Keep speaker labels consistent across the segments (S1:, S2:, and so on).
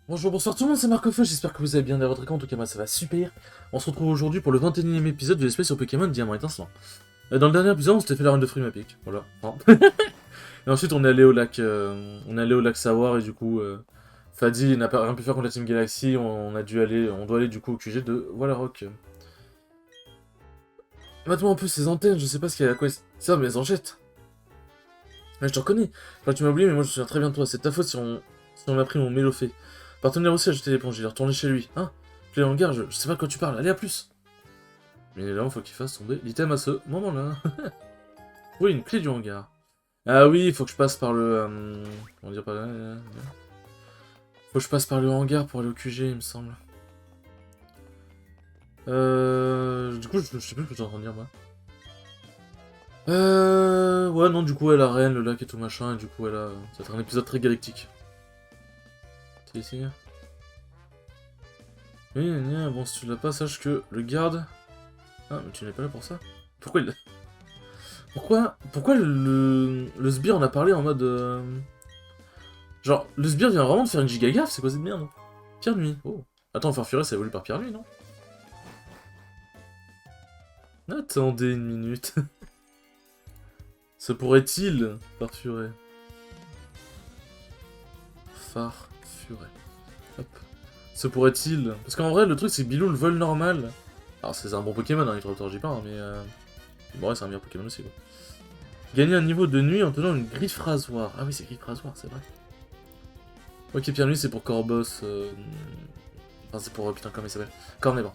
S1: Bonjour, bonsoir tout le monde, c'est Marco-Feu, j'espère que vous allez bien dans votre écran, en tout cas moi ça va super. On se retrouve aujourd'hui pour le 21e épisode de l'espèce sur Pokémon Diamant étincelant. Dans le dernier épisode, on s'était fait la run de Frimapic, voilà. Enfin. Et ensuite on est allé au lac, Sawar et du coup, Fadi n'a pas rien pu faire contre la Team Galaxy, on doit aller du coup au QG de Wallarok. Mate-moi un peu ces antennes, je sais pas ce qu'il y a à quoi ça, mais elles en jettent. Ouais, je te reconnais. Enfin, tu m'as oublié, mais moi je me souviens très bien de toi, c'est ta faute si on m'a pris mon Mélofée. Partenaire aussi a jeté l'éponge, il est retourné chez lui. Hein? Clé en gare, je sais pas de quoi tu parles, allez à plus! Mais là, il faut qu'il fasse tomber l'item à ce moment-là. Oui, une clé du hangar. Ah oui, il faut que je passe par le... on va dire pas là... Faut que je passe par le hangar pour aller au QG, il me semble. Du coup, je sais plus ce que j'étais en train de dire, moi. Ouais, non, du coup, elle a Rennes, le lac et tout machin, et du coup, elle a... Ça va être un épisode très galactique. C'est ici? Oui, bon, si tu l'as pas, sache que le garde... Ah, mais tu n'es pas là pour ça? Pourquoi il... Pourquoi le sbire en a parlé en mode... Genre, le sbire vient vraiment de faire une giga gaffe, c'est quoi cette merde? Pierre Nuit, oh. Attends, faire furer, c'est évolue par Pierre Nuit, non? Attendez une minute. Se pourrait-il farfurer? Farfurer. Hop. Se pourrait-il? Parce qu'en vrai, le truc, c'est que Bilou, le vol normal... Alors, c'est un bon Pokémon, hein, il te retorgit pas, hein, mais... Bon, ouais, c'est un meilleur Pokémon aussi, quoi. Gagner un niveau de nuit en tenant une griffe rasoir. Ah oui, c'est griffe rasoir, c'est vrai. Ok, Pierre Nuit, c'est pour Corboss... Enfin, c'est pour... putain, comment il s'appelle? Cornevent.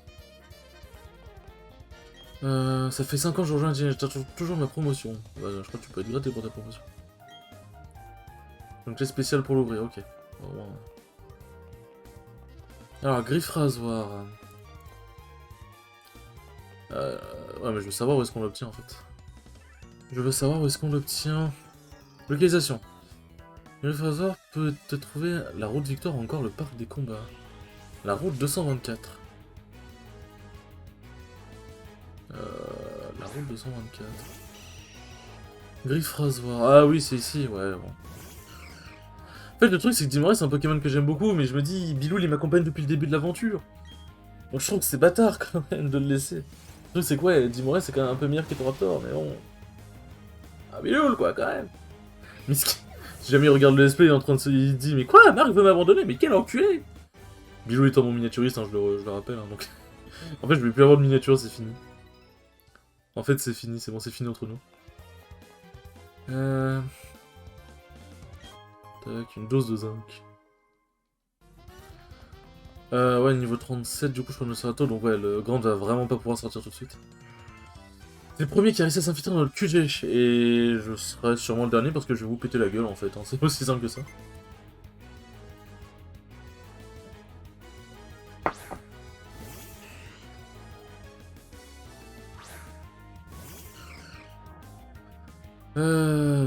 S1: Ça fait 5 ans que je rejoins j'attends toujours ma promotion. Ouais, je crois que tu peux être gratté pour ta promotion. Donc, les spéciales pour l'ouvrir, ok. Bon, alors, griffe rasoir... Ouais, mais je veux savoir où est-ce qu'on l'obtient, en fait. Je veux savoir où est-ce qu'on l'obtient... Localisation. Griffe rasoir peut te trouver la route Victoire ou encore le parc des combats. La route 224. La route 224. Griffe rasoir. Ah oui, c'est ici, ouais, bon. En fait, le truc, c'est que Dimoré, c'est un Pokémon que j'aime beaucoup, mais je me dis, Bilou, il m'accompagne depuis le début de l'aventure. Donc je trouve que c'est bâtard, quand même, de le laisser. Le truc, c'est que, ouais, Dimoré, c'est quand même un peu meilleur qu'Etoraptor, mais bon... Ah, Bilou, quoi, quand même. Mais si jamais il regarde le SP, il est en train de se... Il dit, mais quoi, Marc veut m'abandonner, mais quel enculé! Bilou étant mon miniaturiste, hein, je le rappelle, hein, donc... En fait, je vais plus avoir de miniature, c'est fini. En fait, c'est fini, c'est bon, c'est fini entre nous. Tac, une dose de zinc. Ouais, niveau 37, du coup, je prends le Serato, donc ouais, le Grand va vraiment pas pouvoir sortir tout de suite. C'est le premier qui a réussi à s'infiltrer dans le QG, et je serai sûrement le dernier parce que je vais vous péter la gueule en fait, hein. C'est aussi simple que ça.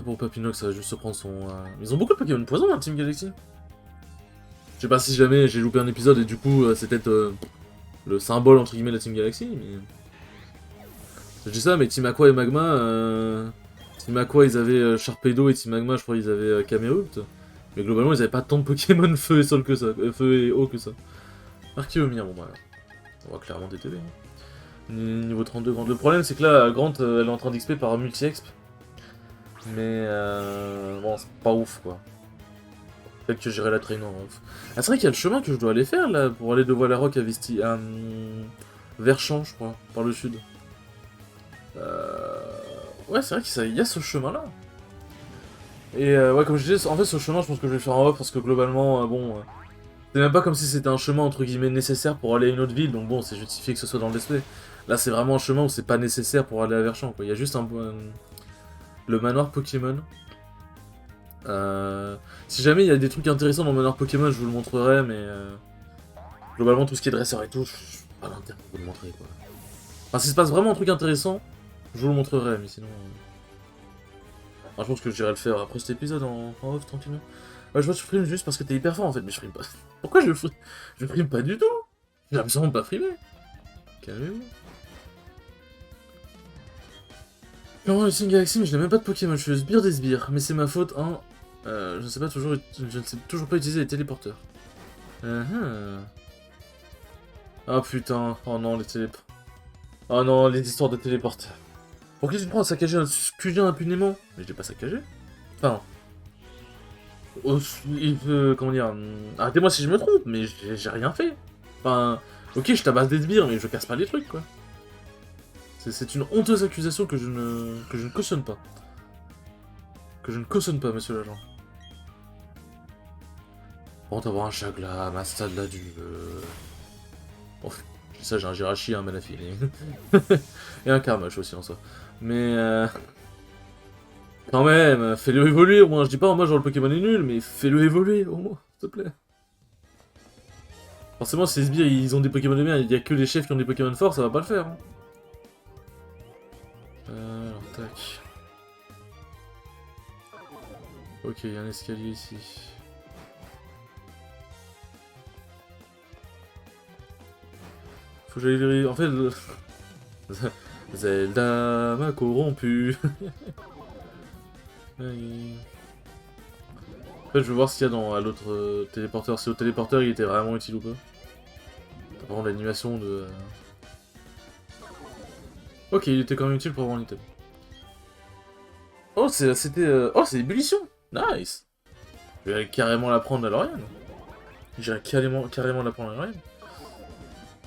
S1: Bon, Papinox, ça va juste se prendre son... Ils ont beaucoup de Pokémon poison dans Team Galaxy. Je sais pas si jamais j'ai loupé un épisode et du coup, c'est peut-être le symbole entre guillemets de la Team Galaxy, mais... Je dis ça, mais Team Aqua et Magma... Team Aqua, ils avaient Sharpedo et Team Magma, je crois, ils avaient Camerupt. Mais globalement, ils avaient pas tant de Pokémon feu et sol que ça, feu et eau que ça. Archéomir, bon bah, on va clairement DTV. Hein. Niveau 32, Grant. Le problème, c'est que là, Grant, elle est en train d'XP par multi-exp. Mais bon, c'est pas ouf, quoi. Peut-être que j'irai la traîner en ouf. Ah, c'est vrai qu'il y a le chemin que je dois aller faire, là, pour aller de Wallarok à Vesti... à... Verchamp, je crois, par le sud. Ouais, c'est vrai qu'il y a ce chemin-là. Et ouais, comme je disais, en fait, ce chemin, je pense que je vais le faire en off, parce que globalement, bon... c'est même pas comme si c'était un chemin, entre guillemets, nécessaire pour aller à une autre ville, donc bon, c'est justifié que ce soit dans le display. Là, c'est vraiment un chemin où c'est pas nécessaire pour aller à Verchamp, quoi. Il y a juste le manoir Pokémon. Si jamais il y a des trucs intéressants dans le manoir Pokémon, je vous le montrerai, mais... globalement, tout ce qui est dresseur et tout, je pas l'intérêt de vous le montrer, quoi. Enfin, s'il se passe vraiment un truc intéressant, je vous le montrerai, mais sinon... Enfin, je pense que j'irai le faire après cet épisode en off, tranquillement. Ouais, je vois que tu frimes juste parce que t'es hyper fort, en fait, mais je frime pas. Pourquoi je frime? Je frime pas du tout. J'ai absolument pas frimé. Calmez-vous. Non, le Team Galaxy, mais je n'ai même pas de Pokémon, je suis le sbire des sbires. Mais c'est ma faute, hein. Je ne sais toujours pas utiliser les téléporteurs. Ah putain, oh non, les télép... Oh non, les histoires de téléporte. Pour qui tu te prends à saccager un QG impunément? Mais je l'ai pas saccagé. Enfin... comment dire... Arrêtez-moi si je me trompe, mais j'ai rien fait. Enfin... Ok, je tabasse des sbires, mais je casse pas les trucs, quoi. C'est une honteuse accusation que je ne cautionne pas. Que je ne cautionne pas, monsieur l'agent. Bon, d'avoir un chaglam, à ce stade-là du jeu... Bon, ça, j'ai un Jirachi, un Manaphy. Et un Karmash aussi, en soi. Mais... Quand même, fais-le évoluer au moins. Je dis pas en moi genre le Pokémon est nul, mais fais-le évoluer au moins, s'il te plaît. Forcément, si les sbires ils ont des Pokémon de bien, il y a que les chefs qui ont des Pokémon forts, ça va pas le faire. Hein. Alors, tac. Ok, il y a un escalier ici. Faut que j'aille vérifier. En fait, Zelda m'a corrompu. En fait, je veux voir ce qu'il y a dans l'autre téléporteur. Si le téléporteur il était vraiment utile ou pas. Par contre, l'animation de. Ok, il était quand même utile pour avoir un item. Oh, c'était. Oh, c'est ébullition! Nice! Je vais carrément la prendre à l'Oriane. J'irai carrément la prendre à l'Oriane.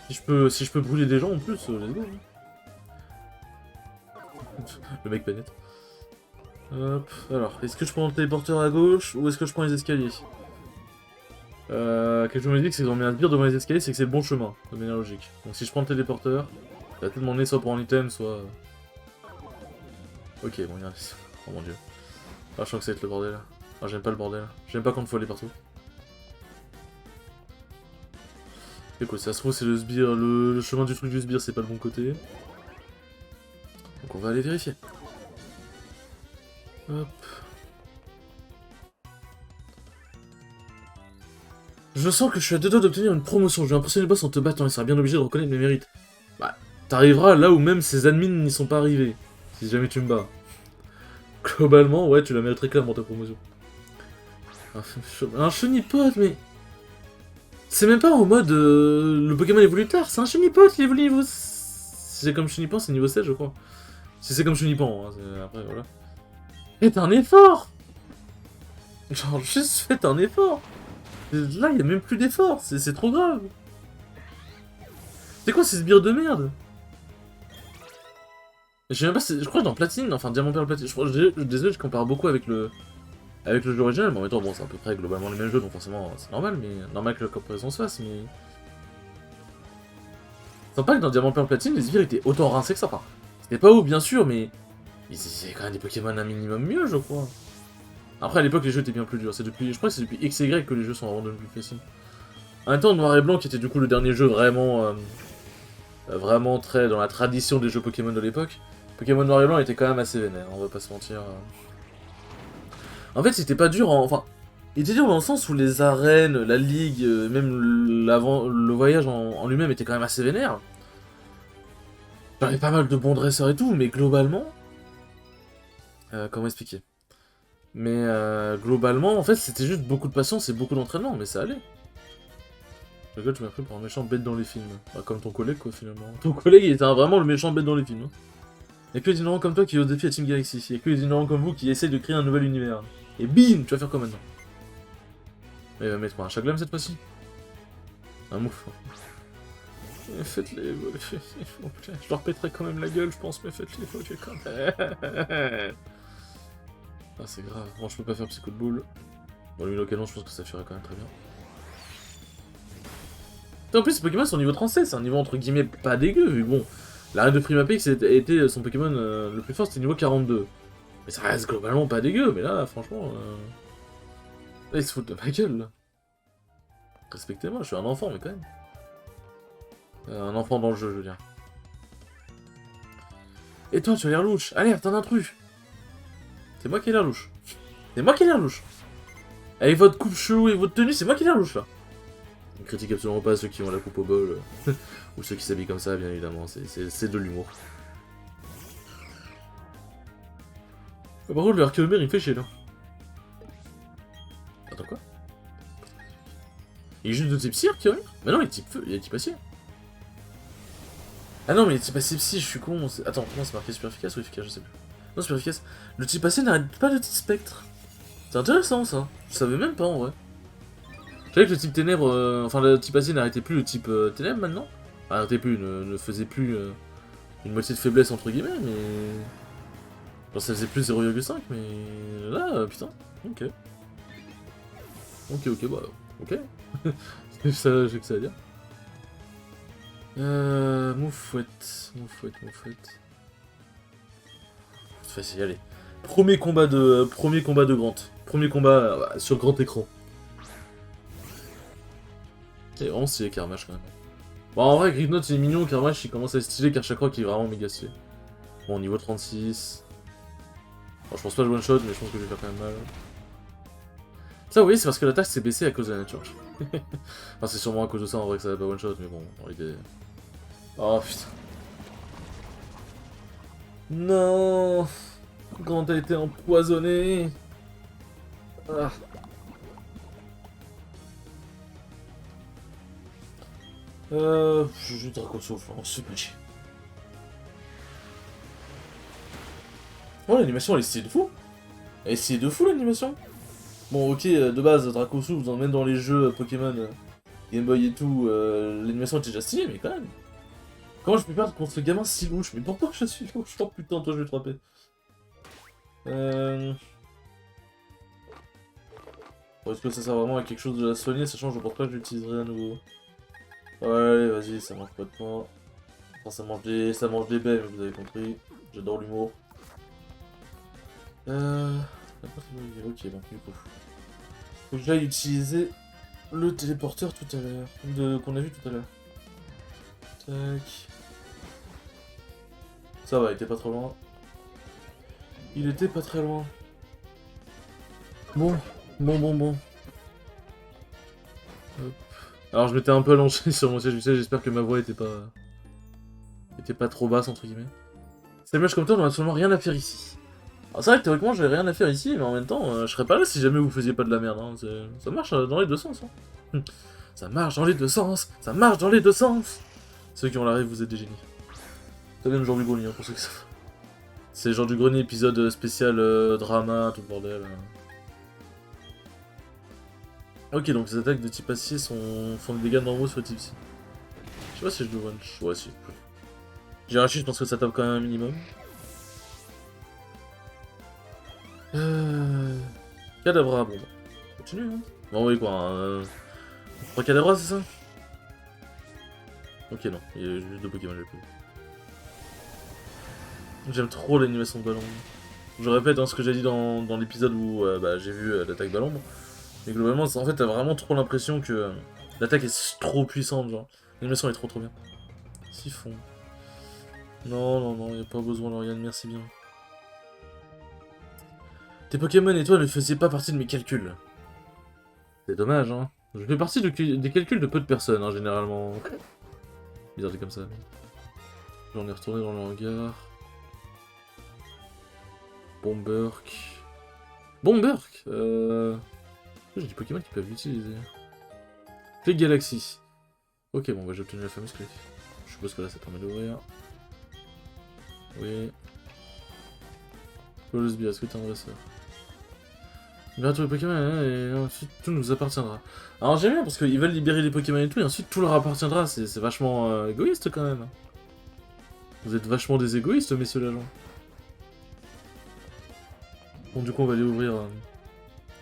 S1: Si je peux brûler des gens en plus, let's go. Le mec planète. Hop, alors, est-ce que je prends le téléporteur à gauche ou est-ce que je prends les escaliers? Quelque chose me dit que c'est qu'ils ont mis un sbire devant les escaliers, c'est que c'est le bon chemin, de manière logique. Donc si je prends le téléporteur, il va peut-être m'emmener soit pour un item, soit... Ok, bon, il y a... Oh mon dieu. Ah, je sens que ça va être le bordel. Ah, j'aime pas le bordel. J'aime pas quand il faut aller partout. Écoute, ça se trouve, c'est le sbire, le chemin du truc du sbire, c'est pas le bon côté. Donc on va aller vérifier. Hop. Je sens que je suis à deux doigts d'obtenir une promotion. Je vais impressionner le boss en te battant, il sera bien obligé de reconnaître mes mérites. Bah, t'arriveras là où même ses admins n'y sont pas arrivés. Si jamais tu me bats. Globalement, ouais, tu la mériterais clairement ta promotion. Un Chenipote, mais... C'est même pas en mode le Pokémon évolue tard, c'est un Chenipote, il évolue niveau... Si c'est comme Chenipan, c'est niveau 7, je crois. Si c'est comme Chenipan, hein, après, voilà. Faites un effort! Genre, juste faites un effort! Là, il y a même plus d'effort, c'est trop grave! C'est quoi ces sbires de merde? Je sais même pas, je crois que dans Platine, enfin Diamant Perle Platine, désolé, je compare beaucoup avec le jeu original, mais en même temps, bon, c'est à peu près globalement les mêmes jeux, donc forcément, c'est normal, mais normal que la comparaison se fasse, mais... C'est pas que dans Diamant Perle Platine, les sbires étaient autant rincés que ça, enfin, c'était pas ouf, bien sûr, mais... Ils avaient quand même des Pokémon un minimum mieux, je crois. Après, à l'époque, les jeux étaient bien plus durs, je crois que c'est depuis X et Y que les jeux sont vraiment devenus plus faciles. En même temps, Noir et Blanc, qui était du coup le dernier jeu vraiment... vraiment très dans la tradition des jeux Pokémon de l'époque, Pokémon Noir et Blanc était quand même assez vénère, on va pas se mentir. En fait, c'était pas dur, enfin... Il était dur dans le sens où les arènes, la ligue, même le voyage en lui-même était quand même assez vénère. J'avais pas mal de bons dresseurs et tout, mais globalement... comment expliquer? Mais globalement, en fait, c'était juste beaucoup de patience et beaucoup d'entraînement, mais ça allait. Le gars, tu m'as pris pour un méchant bête dans les films. Bah, comme ton collègue, quoi, finalement. Ton collègue, il était vraiment le méchant bête dans les films. Hein. Y'a que les ignorants comme toi qui osent défier à Team Galaxy. Y'a que les ignorants comme vous qui essayent de créer un nouvel univers. Et bim, tu vas faire quoi maintenant? Il va mettre quoi, un chaglam cette fois-ci? Un mouf. Faites-les évoluer, s'il vous plaît. Je leur pèterai quand même la gueule, je pense, mais faites-les évoluer quand même. Ah, c'est grave. Bon, je peux pas faire psycho de boule. Bon, lui, localement, je pense que ça ferait quand même très bien. En plus, ces Pokémon sont au niveau 36, c'est un niveau entre guillemets pas dégueu, vu bon. La reine de Primapix était son Pokémon le plus fort, c'était niveau 42. Mais ça reste globalement pas dégueu, mais là, franchement... Là, ils se foutent de ma gueule, là. Respectez-moi, je suis un enfant, mais quand même. Un enfant dans le jeu, je veux dire. Et toi, tu as l'air louche. Alerte, un intrus. C'est moi qui ai l'air louche. C'est moi qui ai l'air louche. Avec votre coupe chelou et votre tenue, c'est moi qui ai l'air louche, là. Je critique absolument pas ceux qui ont la coupe au bol. Ou ceux qui s'habillent comme ça, bien évidemment. C'est de l'humour. Par contre, le Archéomère, il me fait chier, là. Attends, quoi? Il est juste de type cire, Kyogre? Mais non, il est type feu, il est type acier. Ah non, mais il est type acier psy, je suis con. Attends, comment c'est marqué super efficace ou efficace, je sais plus. Non, super efficace. Le type acier n'arrête pas le type spectre. C'est intéressant ça. Je savais même pas en vrai. Je savais que le type ténèbres, enfin le type acier n'arrêtait plus le type ténèbres maintenant. Arrêtait plus, ne faisait plus une moitié de faiblesse entre guillemets, mais. Genre ça faisait plus 0,5, mais là, putain, ok. Ok, bah, ok. J'ai que ça à dire. Moufouette. C'est facile, allez. Premier combat de Grant. Premier combat sur grand écran. C'est vraiment stylé Carmash quand même. Bon, en vrai, Grignot il est mignon, Carmash il commence à être stylé car chaque fois qu'il est vraiment méga stylé. Bon, niveau 36. Bon, je pense pas le one shot, mais je pense que je vais faire quand même mal. Ça, oui, c'est parce que l'attaque s'est baissée à cause de la nature. Enfin, c'est sûrement à cause de ça en vrai que ça va pas one shot, mais bon, dans l'idée. Oh putain. Non! Grant a été empoisonné! Ah. Je joue Draco Souffle, hein, c'est petit. Oh, l'animation elle est stylée de fou! Elle est stylée de fou l'animation! Bon, ok, de base, Draco Souffle, même dans les jeux Pokémon Game Boy et tout, l'animation était déjà stylée, mais quand même. Comment je peux perdre contre ce gamin si louche? Mais pourquoi je suis louche? Oh putain, toi je vais te frapper. Bon, est-ce que ça sert vraiment à quelque chose de la soigner, sachant que je pense pas que je l'utiliserai à nouveau? Ouais, allez, vas-y, ça mange pas de pain. Enfin, ça mange des baies, mais vous avez compris. J'adore l'humour. Ok, donc du coup. Faut que j'aille utiliser le téléporteur tout à l'heure. Qu'on a vu tout à l'heure. Tac. Ça va, il était pas trop loin. Il était pas très loin. Bon. Hop. Alors je m'étais un peu allongé sur mon siège, j'espère que ma voix était pas trop basse entre guillemets. C'est moche comme toi, on a absolument rien à faire ici. Alors c'est vrai que théoriquement j'avais rien à faire ici, mais en même temps, je serais pas là si jamais vous faisiez pas de la merde. Hein. Ça marche dans les deux sens. Hein. Ça marche dans les deux sens. Ça marche dans les deux sens. Ceux qui ont la rêve, vous êtes des génies. Ça vient de Jean du Grenier, hein, pour ceux qui savent. C'est Jean du Grenier épisode spécial drama, tout le bordel. Ok, donc les attaques de type acier font des dégâts normaux sur le type C. Je sais pas si je dois one shot. Ouais, si. Jirachi, je pense que ça tape quand même un minimum. Cadabra, bon. Continue, hein. Bon, oui, quoi. 3 cadabras, c'est ça? Ok, non. Il y a juste 2 Pokémon, j'ai plus. J'aime trop l'animation de ballon. Je répète hein, ce que j'ai dit dans l'épisode où j'ai vu l'attaque ballon. Mais globalement, en fait, t'as vraiment trop l'impression que l'attaque est trop puissante, genre. L'animation est trop bien. Siphon. Non, y a pas besoin, Lauriane, merci bien. Tes Pokémon et toi ne faisaient pas partie de mes calculs. C'est dommage, hein. Je fais partie des calculs de peu de personnes, hein, généralement. Bizarre, dit comme ça. J'en ai retourné dans le hangar. Bomberk. J'ai des Pokémon qui peuvent l'utiliser. Clé Galaxy. Ok, bon, j'ai obtenu la fameuse clé. Je suppose que là, ça permet d'ouvrir. Oui. Colosbia, est-ce que t'es un dresseur? Libère tous les Pokémon et ensuite tout nous appartiendra. Alors j'aime bien parce qu'ils veulent libérer les Pokémon et tout et ensuite tout leur appartiendra. C'est vachement égoïste quand même. Vous êtes vachement des égoïstes, messieurs l'agent. Bon, du coup, on va aller ouvrir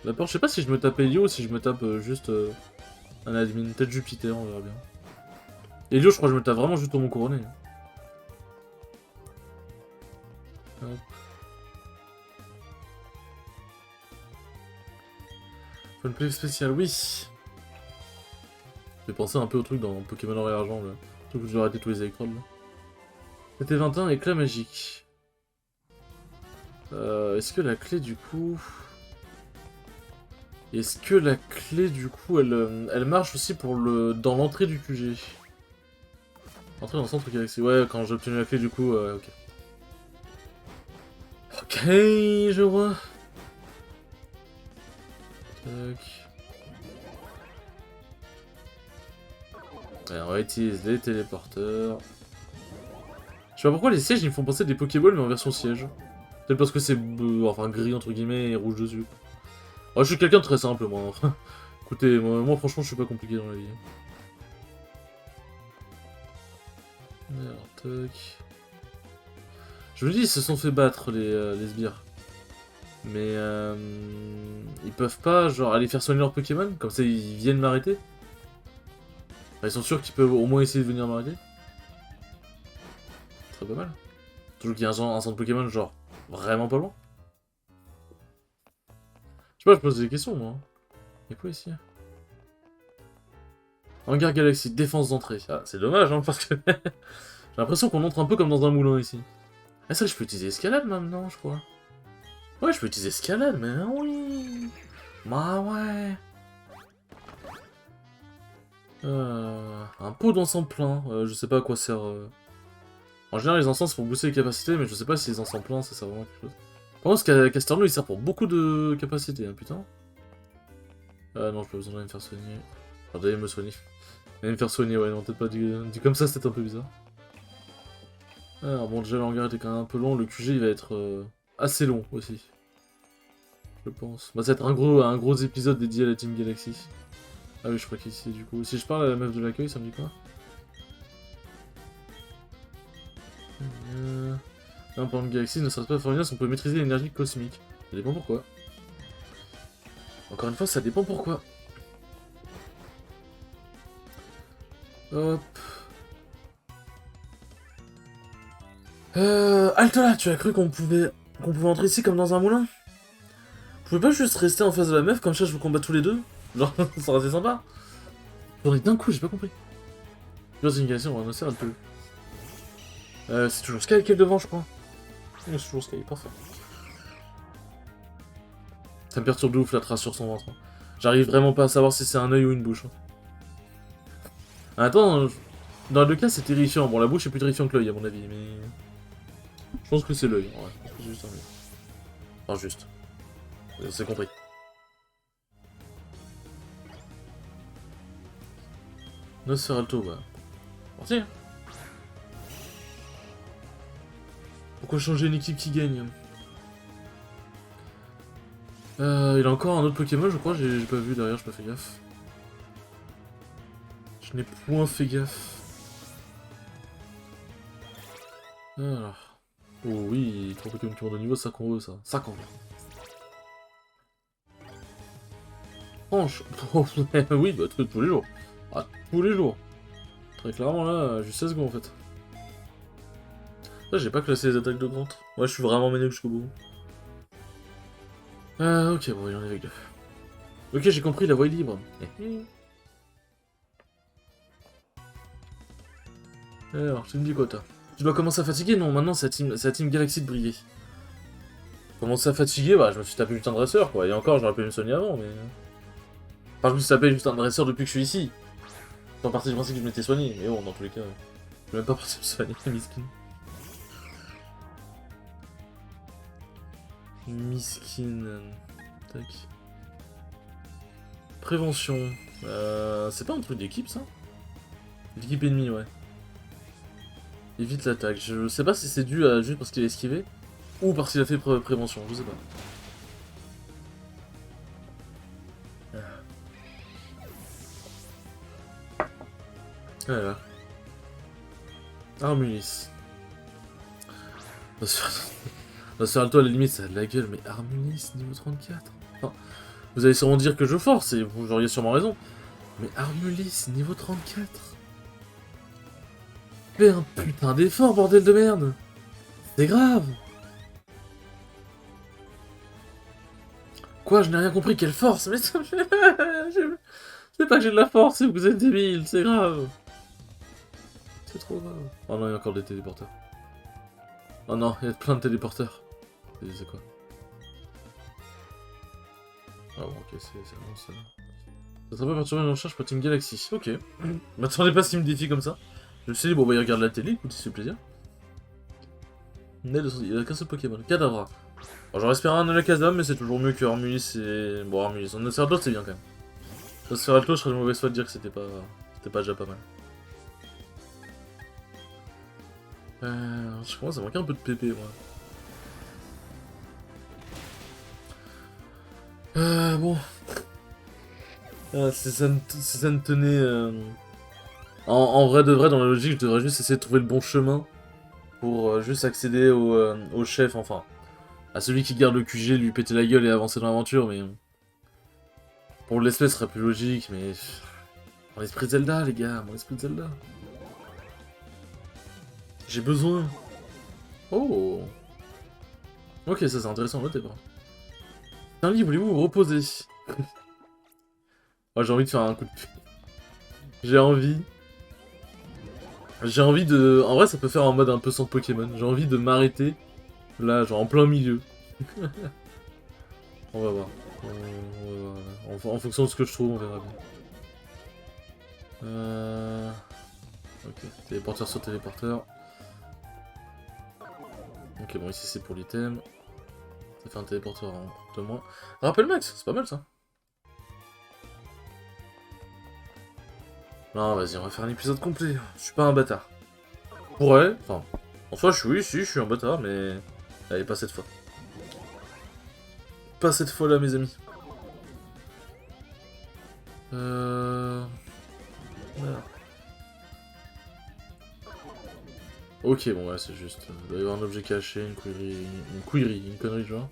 S1: la porte. Je sais pas si je me tape Elio ou si je me tape juste un admin. Peut-être Jupiter, on verra bien. Elio, je crois que je me tape vraiment juste au mon couronné. Hop. Funplay spécial, oui. J'ai pensé un peu au truc dans Pokémon Or et Argent, le truc où je dois arrêter tous les électrodes. C'était 21, éclat magique. Est-ce que la clé du coup... Est-ce que la clé du coup elle marche aussi pour dans l'entrée du QG? Entrer dans le centre Galaxy. Ouais, quand j'ai obtenu la clé du coup, ok. Ok, je vois. Tac. Ouais, on utilise les téléporteurs. Je sais pas pourquoi les sièges ils me font penser à des Pokéballs mais en version siège. Peut-être parce que c'est enfin gris entre guillemets et rouge dessus. Oh, je suis quelqu'un de très simple moi. Écoutez, moi franchement je suis pas compliqué dans la vie. Alors, toc. Je me dis ils se sont fait battre les sbires. Mais ils peuvent pas genre aller faire soigner leur Pokémon, comme ça ils viennent m'arrêter. Enfin, ils sont sûrs qu'ils peuvent au moins essayer de venir m'arrêter. Très pas mal. Toujours qu'il y a un centre Pokémon genre vraiment pas loin. Je sais pas, je pose des questions moi. Y'a quoi ici? Hangar Galaxy, défense d'entrée. Ah, c'est dommage hein, parce que j'ai l'impression qu'on entre un peu comme dans un moulin ici. Ah ça je peux utiliser escalade maintenant je crois. Ouais je peux utiliser escalade mais oui. Bah ouais. Un pot d'encens plein, je sais pas à quoi sert. En général les encens c'est pour booster les capacités mais je sais pas si les encens pleins ça sert vraiment à quelque chose. Par contre ce Casterno il sert pour beaucoup de capacités hein putain. Non j'ai pas besoin d'aller me faire soigner. Enfin d'aller me soigner. D'aller me faire soigner ouais non peut-être pas dit comme ça c'était un peu bizarre. Alors bon déjà le hangar était quand même un peu long, le QG il va être assez long aussi. Je pense. Bah ça va être un gros épisode dédié à la Team Galaxy. Ah oui je crois qu'ici du coup. Si je parle à la meuf de l'accueil ça me dit quoi? Un plan de Galaxy ne serait pas formidable si on peut maîtriser l'énergie cosmique. Ça dépend pourquoi. Encore une fois, ça dépend pourquoi. Hop. Altola, tu as cru qu'on pouvait entrer ici comme dans un moulin? Vous pouvez pas juste rester en face de la meuf, comme ça je vous combat tous les deux? Genre, ça aurait été sympa. J'en ai d'un coup, j'ai pas compris. Dans une galaxie, on va annoncer un peu. C'est toujours Sky qui est devant, je crois. C'est toujours Sky, parfait. Ça me perturbe de ouf la trace sur son ventre. J'arrive vraiment pas à savoir si c'est un œil ou une bouche. Attends, dans les deux cas c'est terrifiant. Bon, la bouche est plus terrifiante que l'œil à mon avis, mais... Je pense que c'est l'œil, ouais. C'est juste un œil. Enfin, juste. C'est compris. Nosferatu, ouais. Parti. Pourquoi changer une équipe qui gagne? Il a encore un autre Pokémon, je crois, j'ai pas vu derrière, j'ai pas fait gaffe. Je n'ai point fait gaffe. Alors. Oh oui, 3 Pokémon qui montent de niveau, ça qu'on veut, ça. Ça qu'on veut. Franche. Oui, bah tous les jours. Ah, tous les jours. Très clairement, là, juste 16 secondes en fait. Là, j'ai pas classé les attaques de Grant. Ouais, je suis vraiment mené jusqu'au bout. Ok, bon, il en est avec deux. Ok, j'ai compris, la voie est libre. Alors, tu me dis quoi, toi? Tu dois commencer à fatiguer? Non, maintenant, c'est la team Galaxy de briller. Commencer à fatiguer? Bah, je me suis tapé juste un dresseur, quoi. Et encore, j'aurais pu me soigner avant, mais... Enfin, je me suis tapé juste un dresseur depuis que je suis ici. En partie, je pensais que je m'étais soigné, mais bon, dans tous les cas... Je suis même pas parti me soigner, miskin. Miskin... Tac... Prévention... C'est pas un truc d'équipe, ça? L'équipe ennemie, ouais. Évite l'attaque. Je sais pas si c'est dû à juste parce qu'il a esquivé, ou parce qu'il a fait prévention, je sais pas. Voilà. Armulis. Nosferatu à la limite ça a de la gueule, mais Armulis niveau 34. Enfin, vous allez sûrement dire que je force, et vous auriez sûrement raison. Mais Armulis niveau 34. Fais un putain d'effort, bordel de merde. C'est grave. Quoi, je n'ai rien compris, quelle force? Mais ça... C'est pas que j'ai de la force, c'est que vous êtes débile, c'est grave. C'est trop grave. Oh non, il y a encore des téléporteurs. Oh non, il y a plein de téléporteurs. C'est quoi? Ah bon, ok, c'est bon ça. Ça sera pas perturbé une recherche pour Team Galaxy. Ok. M'attendais pas à ce qu'il me défie comme ça. Je me suis dit, bon bah il regarde la télé, écoute, c'est plaisir. Il a qu'un seul Pokémon. Cadavra. Bon, j'en espère un de la Kazam, mais c'est toujours mieux que Armulis et... Bon, Armulis. On a d'autres, c'est bien quand même. Nosferatu, je serais de mauvaise foi de dire que c'était pas déjà pas mal. Je commence à manquer un peu de PP, moi. Bon. Si ça ne tenait... En vrai de vrai, dans la logique, je devrais juste essayer de trouver le bon chemin pour juste accéder au chef, enfin. À celui qui garde le QG, lui péter la gueule et avancer dans l'aventure, mais... Pour l'espèce, ce serait plus logique, mais... Mon esprit de Zelda, les gars, mon esprit de Zelda. J'ai besoin. Oh. Ok, ça c'est intéressant, notez pas. Un lit, voulez-vous vous reposer? Oh, j'ai envie de faire un coup de pied. J'ai envie... J'ai envie de... En vrai, ça peut faire en mode un peu sans Pokémon. J'ai envie de m'arrêter, là, genre en plein milieu. On va voir. On va voir. En fonction de ce que je trouve, on verra bien. Ok, téléporteur sur téléporteur. Ok, bon, ici c'est pour l'item. Ça fait un téléporteur en de moins. Rappel max, c'est pas mal ça. Non, vas-y, on va faire un épisode complet. Je suis pas un bâtard. Ouais, enfin... En soi, oui, si, je suis un bâtard, mais... Allez, pas cette fois. Pas cette fois-là, mes amis. Voilà. Ok, bon, ouais, c'est juste... Il doit y avoir un objet caché, une query, une connerie de genre.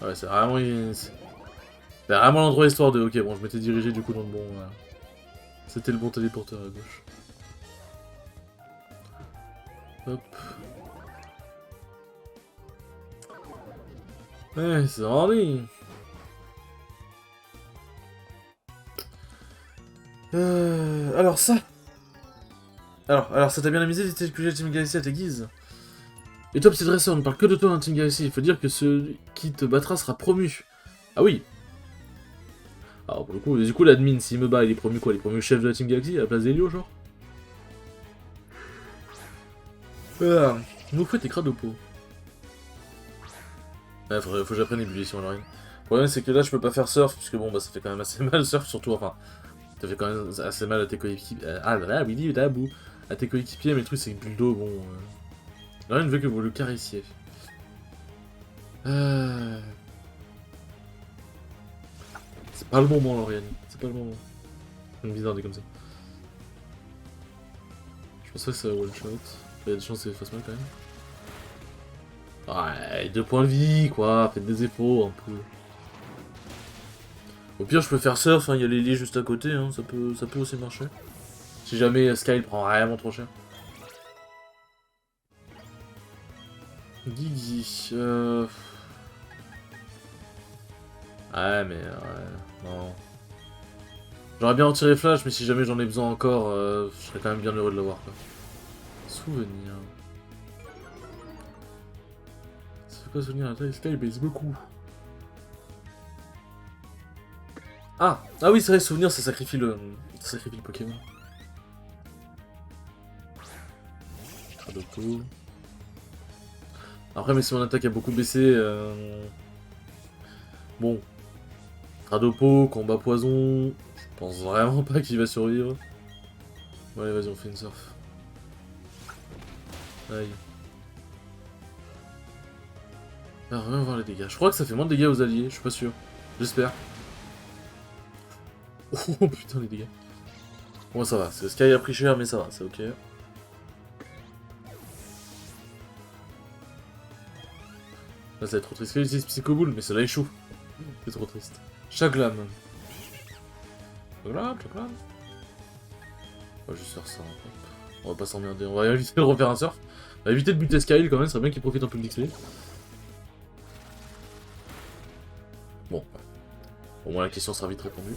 S1: Ouais, c'est vraiment... C'est vraiment l'endroit histoire de... Ok, bon, je m'étais dirigé du coup dans le bon... C'était le bon téléporteur à gauche. Hop. Ouais, c'est rare. Alors ça. Alors ça t'a bien amusé d'été que j'ai Team Galaxy à tes guises. Et toi, petit dresseur, on ne parle que de toi dans Team Galaxy. Il faut dire que celui qui te battra sera promu. Ah oui. Alors pour le coup, du coup, l'admin, s'il me bat, il est promu quoi? Il est promu chef de la Team Galaxy à la place d'Helio, genre? Nous faites tes Cradopo. Ouais, faut que j'apprenne l'ébullition alors. Le problème, c'est que là, je peux pas faire surf, puisque bon, bah ça fait quand même assez mal surf, surtout, enfin. Ça fait quand même assez mal à tes coéquipiers. Ah là, oui, tabou. À tes coéquipiers, mais le truc, c'est que Buldo, bon. Rien ne veut que vous le carissiez. C'est pas le moment, Lauriane. C'est pas le moment. C'est bizarre dit comme ça. Je pense pas que ça va one shot. Il y a des chances que ça fasse mal quand même. Ouais, 2 points de vie, quoi. Faites des efforts un peu. Au pire, je peux faire surf, il y a les lits juste à côté, hein. Ça peut aussi marcher. Si jamais Sky prend vraiment trop cher. Guigui, Ouais, mais non. J'aurais bien retiré Flash, mais si jamais j'en ai besoin encore, je serais quand même bien heureux de l'avoir, quoi. Souvenir. Ça fait quoi souvenir? La taille Sky baisse beaucoup. Ah oui, c'est vrai, souvenir, ça sacrifie le Pokémon. Cradopo. Après, mais si mon attaque a beaucoup baissé, bon. Cradopo, combat poison, je pense vraiment pas qu'il va survivre. Bon, allez, vas-y, on fait une surf. Aïe. Alors, on va voir les dégâts. Je crois que ça fait moins de dégâts aux alliés, je suis pas sûr. J'espère. Oh putain, les dégâts. Bon, ça va, Sky a pris cher, mais ça va, c'est ok. Là, ça va être trop triste. Sky utilise Psycho Ball, mais ça là échoue. C'est trop triste. Chaglam. Chaglam. On va juste faire ça. Hop. On va pas s'emmerder. On va éviter de refaire un surf. On va éviter de buter Sky quand même, ça serait bien qu'il profite un peu de l'XP. Bon. Au moins la question sera vite répondue.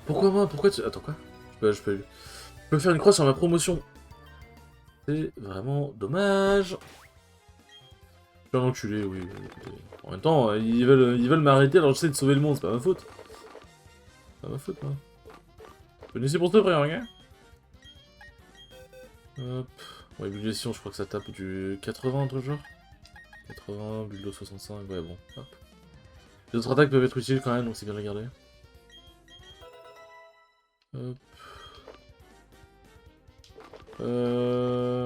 S1: Pourquoi moi? Pourquoi tu... Attends, quoi? Je peux faire une croix sur ma promotion. C'est vraiment dommage. Je suis un enculé, oui. En même temps, ils veulent m'arrêter alors j'essaie de sauver le monde, c'est pas ma faute. C'est pas ma faute, moi. Je venais ici pour te frère, hein. Hop. Bon, ébullition, je crois que ça tape du 80, un truc genre. 80, bulle 65, ouais bon, hop. Les autres attaques peuvent être utiles quand même, donc c'est bien de les garder. Hop.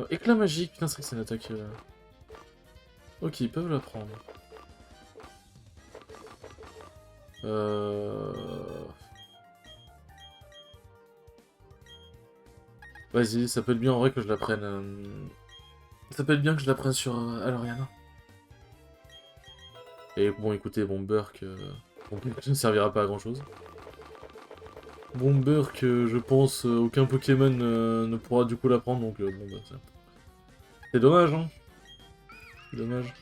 S1: Éclat magique, putain c'est vrai que c'est une attaque... Ok, ils peuvent la prendre. Vas-y, ça peut être bien en vrai que je la prenne... Ça peut être bien que je la prenne sur Aloriana. Et bon, écoutez, bon, Burk... Bon, ne servira pas à grand chose. Bon, Burk, je pense, aucun Pokémon ne pourra du coup la prendre, donc bon, bah, c'est dommage, hein. C'est dommage.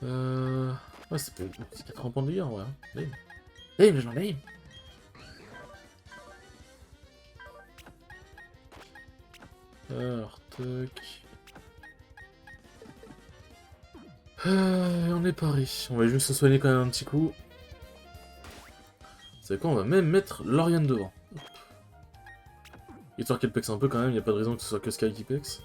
S1: Ouais, c'est 80 points de dégâts, ouais. Hein. Dame, je m'en aime. Alors, tac... on est pari. On va juste se soigner quand même un petit coup. C'est quoi, on va même mettre Lauriane devant. Hop. Histoire qu'elle pexe un peu quand même, y a pas de raison que ce soit que Sky qui pexe.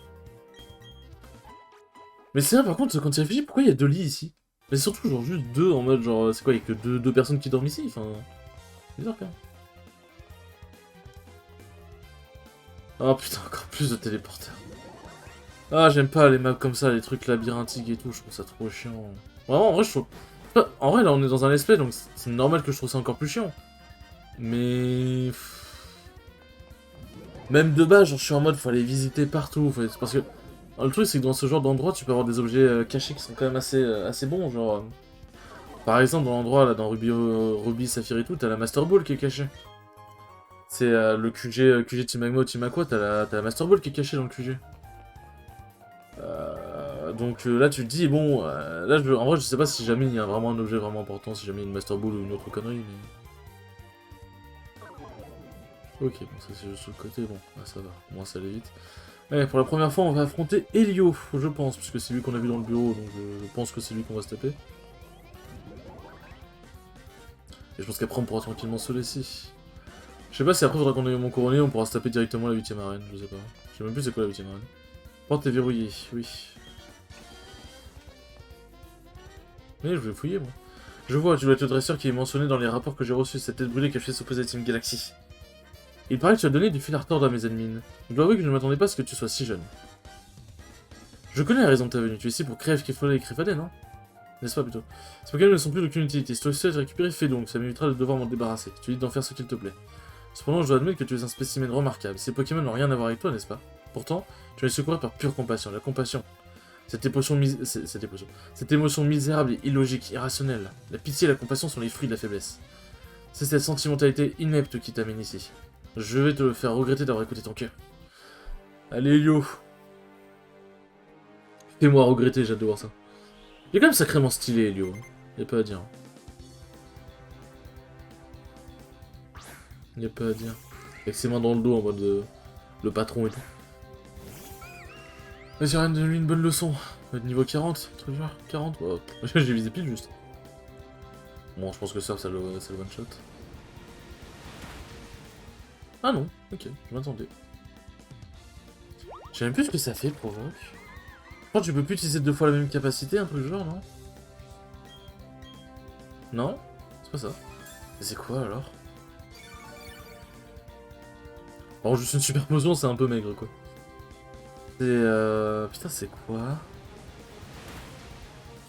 S1: Mais c'est vrai par contre, quand tu réfléchis, pourquoi il y a 2 lits ici? Mais surtout genre juste 2 en mode genre, c'est quoi, il y a que deux personnes qui dorment ici? Enfin... C'est bizarre quand même. Oh putain, encore plus de téléporteurs. Ah, j'aime pas les maps comme ça, les trucs labyrinthiques et tout, je trouve ça trop chiant. Vraiment, en vrai, je trouve... En vrai, là, on est dans un let's play, donc c'est normal que je trouve ça encore plus chiant. Mais... Même de base, genre, je suis en mode, faut aller visiter partout, parce que... Le truc, c'est que dans ce genre d'endroit, tu peux avoir des objets cachés qui sont quand même assez bons, genre... Par exemple, dans l'endroit, là, dans Ruby, Saphir et tout, t'as la Master Ball qui est cachée. C'est le QG Timagma ou Timaqua, t'as la Master Ball qui est cachée dans le QG. Donc là, tu te dis, bon, là, en vrai, je sais pas si jamais il y a vraiment un objet vraiment important, si jamais il y a une Master Ball ou une autre connerie, mais... Ok, bon, ça c'est juste sur le côté, bon, ça va, au moins ça allait vite. Allez, pour la première fois, on va affronter Elio, je pense, puisque c'est lui qu'on a vu dans le bureau, donc je pense que c'est lui qu'on va se taper. Et je pense qu'après, on pourra tranquillement se laisser. Je sais pas si après, faudra qu'on ait mon couronné, on pourra se taper directement la 8ème arène, je sais pas. Je sais même plus c'est quoi la 8ème arène. Porte est verrouillée, oui. Mais je vais fouiller, moi. Je vois, tu dois être le dresseur qui est mentionné dans les rapports que j'ai reçus, cette tête brûlée cachée sous de Team Galaxy. Il paraît que tu as donné du fil à retordre à mes ennemis. Je dois avouer que je ne m'attendais pas à ce que tu sois si jeune. Je connais la raison de ta venue, tu es ici pour crève, Kefla et Crefadé, non? N'est-ce pas plutôt? Ces Pokémon ne sont plus d'aucune utilité, si tu souhaites les récupérer, fais donc, ça m'évitera de devoir m'en débarrasser. Tu dis d'en faire ce qu'il te plaît. Cependant, je dois admettre que tu es un spécimen remarquable. Ces Pokémon n'ont rien à voir avec toi, n'est-ce pas? Pourtant, tu es secouru par pure compassion. La compassion. Cette émotion misérable et illogique, irrationnelle. La pitié et la compassion sont les fruits de la faiblesse. C'est cette sentimentalité inepte qui t'amène ici. Je vais te le faire regretter d'avoir écouté ton cœur. Allez, Elio. Fais-moi regretter, j'ai hâte de voir ça. Il est quand même sacrément stylé, Elio. Y'a pas à dire. Y'a pas à dire. Avec ses mains dans le dos en mode le patron et tout. Vas-y, rien de lui une bonne leçon. Niveau 40, truc genre 40, bah, j'ai visé pile juste. Bon, je pense que ça le one shot. Ah non, ok, je m'attendais. Je sais même plus ce que ça fait, provoque. Je crois que tu peux plus utiliser 2 fois la même capacité, un truc genre, non? Non? C'est pas ça. C'est quoi alors? Bon, juste une super potion, c'est un peu maigre quoi. C'est putain, c'est quoi?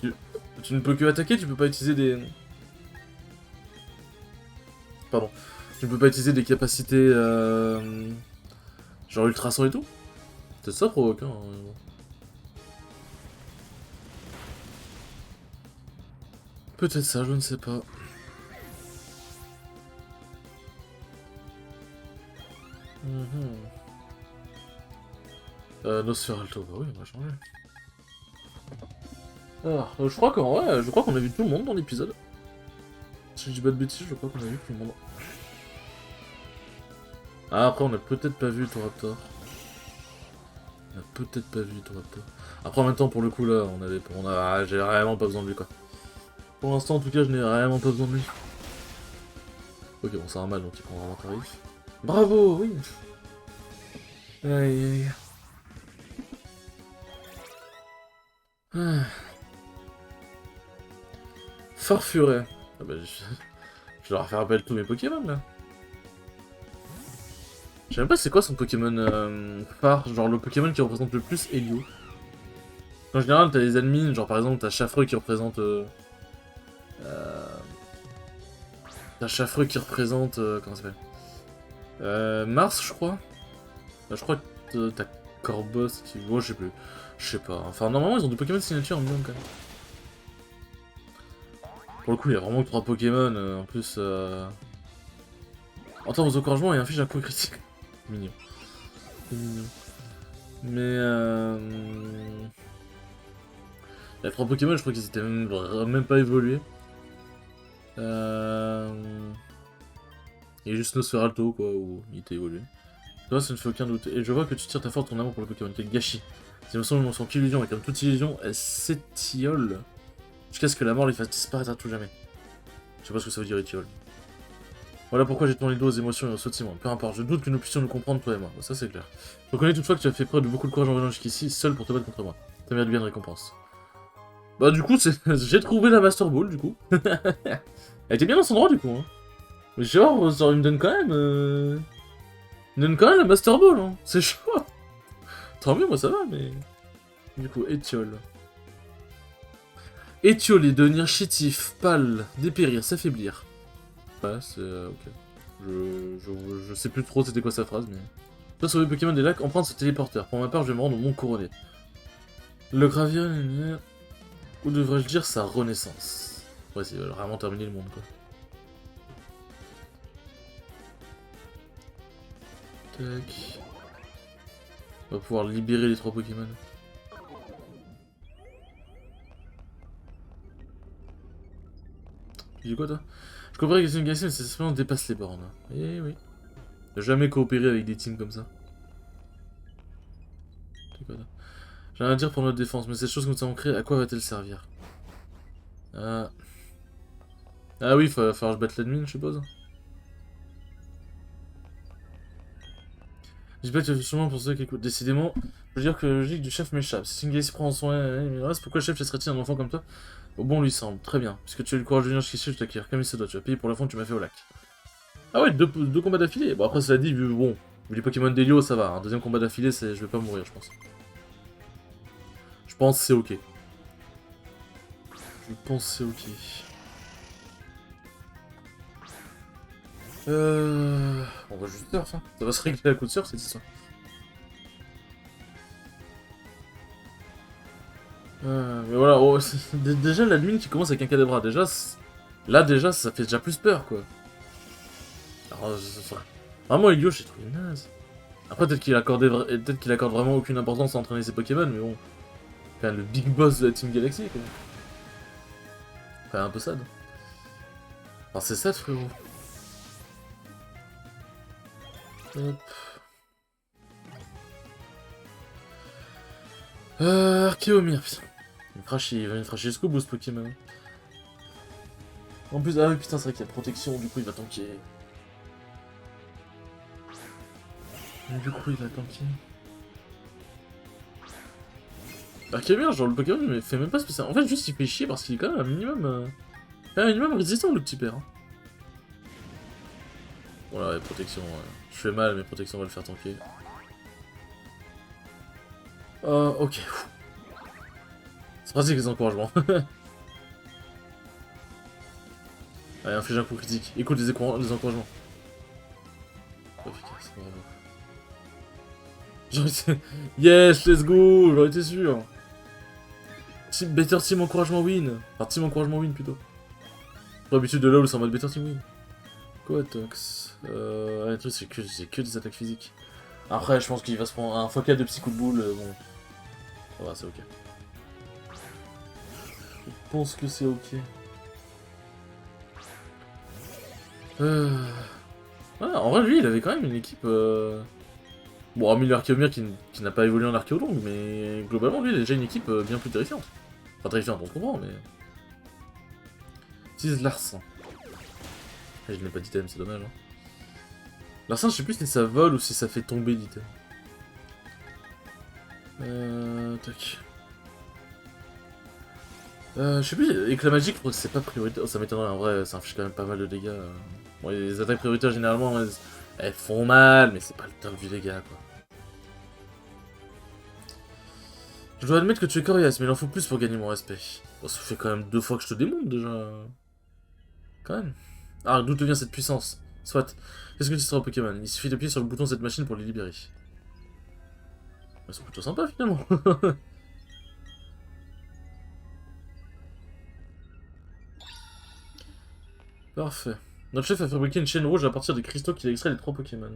S1: Tu ne peux que attaquer, tu peux pas utiliser des... Pardon. Tu ne peux pas utiliser des capacités genre ultrason et tout? C'est ça provoque, hein. Peut-être ça, je ne sais pas. Nosferalto, bah oui, on va changer. Alors, je crois qu'en vrai, je crois qu'on a vu tout le monde dans l'épisode. Si je dis pas de bêtises, je crois qu'on a vu tout le monde. Ah, après, on a peut-être pas vu Toraptor. On a peut-être pas vu Toraptor. Après, en même temps, pour le coup, là, j'ai vraiment pas besoin de lui, quoi. Pour l'instant, en tout cas, je n'ai vraiment pas besoin de lui. Ok, bon, c'est un mal, donc il prend vraiment tarif. Bravo, oui. Aïe, aïe. Ah. Farfuret. Ah bah, je leur ai fait rappel tous mes Pokémon là. Je sais même pas c'est quoi son Pokémon phare, genre le Pokémon qui représente le plus Helio. En général, t'as des admins, genre par exemple, t'as Chaffreux qui représente. T'as Chaffreux qui représente. Comment ça s'appelle Mars, je crois. Je crois que t'as Corboss qui. Oh, je sais plus. Je sais pas. Enfin, normalement, ils ont des Pokémon signature en même quand même. Pour le coup, il y a vraiment 3 Pokémon. En plus. En termes d'encouragement, il y a un fiche d'un coup critique. Mignon. C'est mignon. Mais. Il y a 3 Pokémon, je crois qu'ils étaient même pas évolués. Il y a juste Nosferalto, quoi, où il était évolué. Toi, ça ne fait aucun doute. Et je vois que tu tires ta force ton amour pour le Pokémon. Quel gâchis. C'est me semble son qu'illusion, et comme toute illusion, elle s'étiole jusqu'à ce que la mort les fasse disparaître à tout jamais. Je sais pas ce que ça veut dire, étiole. Voilà pourquoi j'ai tourné le dos aux émotions et aux sentiments. Peu importe, je doute que nous puissions nous comprendre, toi et moi. Ça, c'est clair. Je reconnais toutefois que tu as fait preuve de beaucoup de courage en venant jusqu'ici, seul pour te battre contre moi. Ça mérite bien de récompense. Bah, du coup, j'ai trouvé la Master Ball, du coup. Elle était bien dans son droit, du coup. Hein. Mais je sais pas, il me donne quand même. Il me donne quand même la Master Ball, hein. C'est chaud. Tant mieux, moi ça va, mais. Du coup, étiole. Étioler, devenir chétif, pâle, dépérir, s'affaiblir. Ouais, c'est... ok. Je sais plus trop c'était quoi sa phrase, mais... Toi, sauver Pokémon des lacs, emprunte ce téléporteur. Pour ma part, je vais me rendre au Mont Couronné. Le gravir... Ou devrais-je dire sa renaissance? Ouais, c'est vraiment terminer le monde, quoi. Tac... On va pouvoir libérer les 3 Pokémon. Tu dis quoi, toi? Je comprends que c'est une galaxie, mais cette expérience dépasse les bornes. Eh oui. Ne jamais coopérer avec des teams comme ça. J'ai rien à dire pour notre défense, mais cette chose que nous avons créée, à quoi va-t-elle servir? Ah oui, il va falloir que je batte l'admin, je suppose. J'ai pas que tu as sûrement pour ceux qui écoutent. Décidément, je veux dire que la logique du chef m'échappe. Si une galaxie prend soin, mais reste, pourquoi le chef laisserait-il un enfant comme toi? Au bon lui semble, très bien. Puisque tu as eu le courage de venir jusqu'ici, je t'acquiers. Comme il se doit, tu as payé pour l'affront que tu m'as fait au lac. Ah ouais, deux combats d'affilée. Bon, après, cela dit, vu les Pokémon d'Helio, ça va. Un deuxième combat d'affilée, je vais pas mourir, je pense. Je pense que c'est ok. Je pense que c'est ok. On va juste surf, hein. Ça va se régler à coup de surf, cette histoire. Mais voilà, oh, déjà la lune qui commence avec un cadabra, là déjà ça fait déjà plus peur quoi. Alors, vraiment Elio j'ai trouvé naze. Après peut-être qu'il accorde vraiment aucune importance à entraîner ses Pokémon, mais bon. Enfin, le big boss de la Team Galaxy quoi. Enfin un peu sad. Alors c'est sad frérot. Hop. Archéomir, putain. Il va me cracher jusqu'au bout ce Pokémon. En plus, ah oui putain c'est vrai qu'il y a protection, du coup il va tanker. Du coup il va tanker. Archéomir, genre le Pokémon il fait même pas spécial. En fait juste il fait chier parce qu'il est quand même un minimum résistant le petit père. Hein. Voilà, les protections. Je fais mal, mais protection va le faire tanker. Ok. C'est pratique les encouragements. Allez, inflige un coup critique. Écoute les encouragements. Efficace, bravo. Yes, let's go. J'aurais été sûr. Better Team encouragement win. Enfin, Team encouragement win plutôt. Pour l'habitude de LoL, c'est en mode Better Team win. Coatox. Le truc, c'est que des attaques physiques. Après, je pense qu'il va se prendre un focal de psy coup de boule. Bon. Ça va, c'est ok. Je pense que c'est ok. Ouais, en vrai, lui, il avait quand même une équipe... Bon, hormis l'Archéomir qui n'a pas évolué en Archéodong, mais globalement, lui, il a déjà une équipe bien plus terrifiante. Enfin, terrifiante, on se comprend, mais... Utilise Larsin. Je n'ai pas d'item, c'est dommage. Hein. Larsin, je sais plus si ça vole ou si ça fait tomber l'item. Tac. Je sais plus, éclat magique, je crois que c'est pas prioritaire. Oh, ça m'étonnerait, en vrai, ça inflige quand même pas mal de dégâts. Bon, les attaques prioritaires, généralement, elles font mal, mais c'est pas le top du dégât, quoi. Je dois admettre que tu es coriace, mais il en faut plus pour gagner mon respect. Bon, ça fait quand même 2 fois que je te démonte, déjà. Quand même. Ah, d'où te vient cette puissance? Soit. Qu'est-ce que tu seras au Pokémon? Il suffit d'appuyer sur le bouton de cette machine pour les libérer. Ils sont plutôt sympas, finalement. Parfait. Notre chef a fabriqué une chaîne rouge à partir des cristaux qu'il a extrait des 3 Pokémon.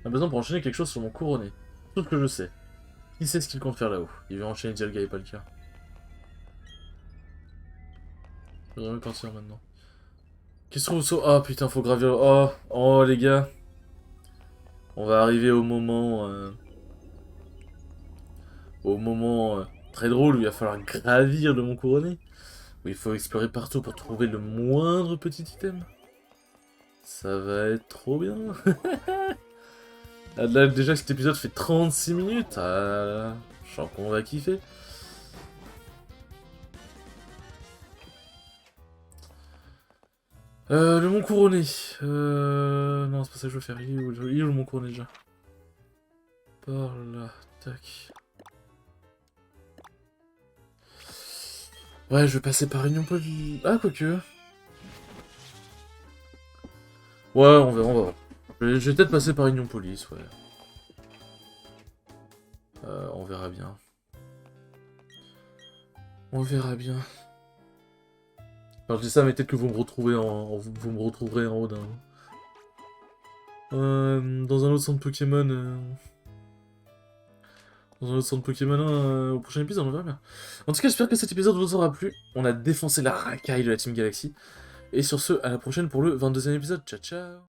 S1: On a besoin pour enchaîner quelque chose sur mon couronné. Tout ce que je sais. Qui sait ce qu'il compte faire là-haut? Il veut enchaîner Dialga et Palkia. Je devrais partir maintenant. Qu'est-ce qu'on trouve Oh putain, faut gravir. Oh les gars. On va arriver au moment. Très drôle où il va falloir gravir le mont couronné. Où il faut explorer partout pour trouver le moindre petit item. Ça va être trop bien. Là, déjà que cet épisode fait 36 minutes. Ah, je sens qu'on va kiffer. Le mont couronné. Non, c'est pas ça que je veux faire. Il est où le mont couronné déjà? Par là. Tac. Ouais, je vais passer par Union Police. Ah, quoique. Ouais, on verra, on va voir. Je vais peut-être passer par Union Police, ouais. On verra bien. On verra bien. Alors je dis ça, mais peut-être que vous me retrouvez vous me retrouverez en haut d'un... dans un autre centre Pokémon... Dans un autre centre Pokémon, au prochain épisode, on verra bien. En tout cas, j'espère que cet épisode vous aura plu. On a défoncé la racaille de la Team Galaxy. Et sur ce, à la prochaine pour le 22e épisode. Ciao, ciao.